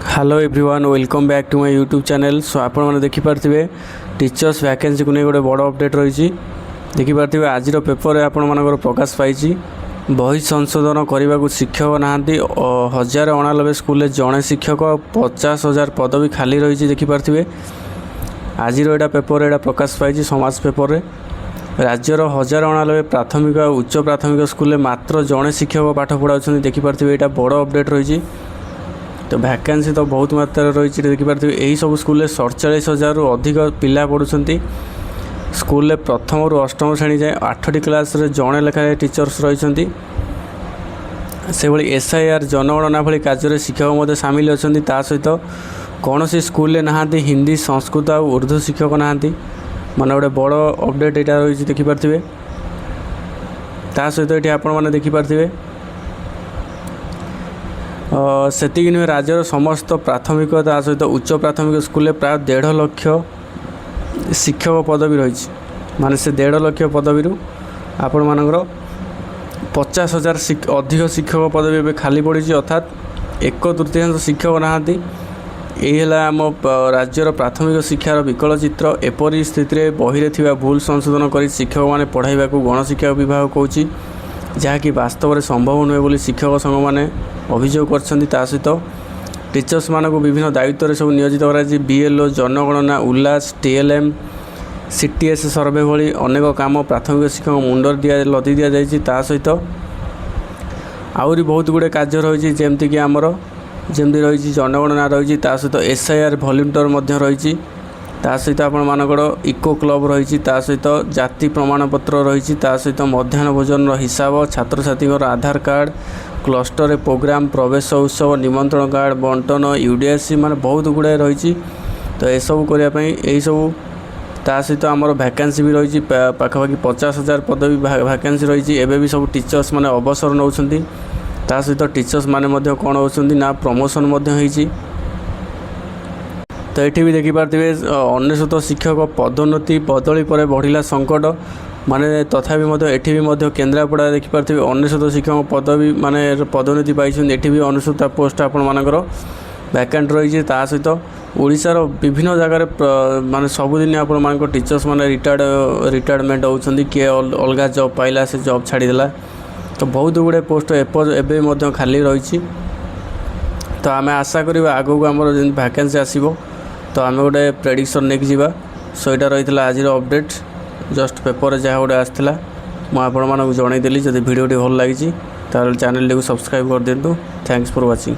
Hello everyone welcome back to my YouTube channel. So आपण मैंने देखिपारे teachers vacancy को नहीं गोटे बड़ अपडेट रही देखिपारे आज पेपर में आपण मानकर प्रकाश पाई बही संशोधन करने को शिक्षक नहांती 1099 स्कूल जड़े शिक्षक 50,000 पद भी खाली रही देखिपारे आज यहाँ पेपर यहाँ प्रकाश पाई समाज पेपर में राज्यर 1099 प्राथमिक और उच्च प्राथमिक स्कूल मात्र जड़े शिक्षक पाठ पढ़ाऊँ देखिपारे यहाँ बड़ अपडेट रही। तो वैकेंसी तो बहुत मात्रा रही देखिपारे यही सब स्कूल 47,000 अधिक पिला पढ़ुंट स्कूल प्रथम रु अष्टम श्रेणी जाए 8टी क्लास रे जड़े लेखाएं टीचर्स रही से भली SIR जनगणना भली कार्य शिक्षक सामिल अच्छा सहित कौन सी स्कूल नहांती हिंदी संस्कृत और उर्दू शिक्षक नहांती माने गोटे बड़ अपडेट यहाँ रही देखिपारे सहित ये आपण मैंने देखिपारे सेतिक नुहे राज्यर समस्त प्राथमिक सहित उच्च प्राथमिक स्कूल प्राय 1.5 लाख शिक्षक पदवी रही माने से 1.5 लाख पदवी आपण मानकर 50,000 अधिक शिक्षक पदवी ए खाली पड़ी अर्थात 1/3 शिक्षक नहांती यही है आम राज्यर प्राथमिक शिक्षार विकल चित्र। एपरी स्थिति बही में भूल संशोधन कर शिक्षक मैंने पढ़ाइबा गणशिक्षा विभाग कहूँ जहाँकि वास्तव में संभव नुहे बोली शिक्षक संघ मैंने अभियोग कर सहित टीचर्स मानक विभिन्न दायित्व सब नियोजित कर BLO जनगणना उल्लास TLM CTS सर्वे भली अनेक काम प्राथमिक शिक्षक मुंडर लदी दि जाता सहित आहरी बहुत गुड़े कार्य रही जमती कि आमर जमी रही जनगणना रही सहित SIR भल्यूंटर रही सहित आपण मानकर इको क्लब रही सहित जाति प्रमाणपत्र रही सहित मध्याह्न भोजन हिसाब छात्र छात्री आधार कार्ड क्लस्टर प्रोग्राम प्रवेश उत्सव निमंत्रण कार्ड बंटन UDSC माने बहुत गुड़ाए रही। तो यह सब करने यही सब सहित आमर वैकेंसी भी रही पाखापाखि 50,000 पद भी वैकेंसी रही एवं भी सब टीचर्स माने अवसर नौ सहित टीचर्स माने कौन होती ना प्रमोशन होती। तो ये भी देखिपारे 99 शिक्षक पदोन्नति बदली पर बढ़ला संकट माने तथापि एठी भी केन्द्रापड़ा देखिपारे 99 शिक्षक पदवी माने पदोन्नति पाई एठी भी 99 पोस्ट आपण मानकर वैकेंट रही सहित ओडिशार विभिन्न जगह माने सबुदिन आपण मानक टीचर्स माने रिटायरमेंट होउछंदी किए अलगा जॉब पाइला से जॉब छाड़ीदेला। तो बहुत गुड़े पोस्ट एवं खाली रही। तो आम आशा करिबा आगो को हमर जे वैकेंसी आसीबो तो आम गोटे प्रेडिक्शन नहीं जावा। सो यहाँ रही आज अपडेट जस्ट पेपर जहाँ गोटे आसाला मुझे जनईदेली जब भिडियो भल लगी चैनल को सब्सक्राइब कर दिंतु। Thanks for watching.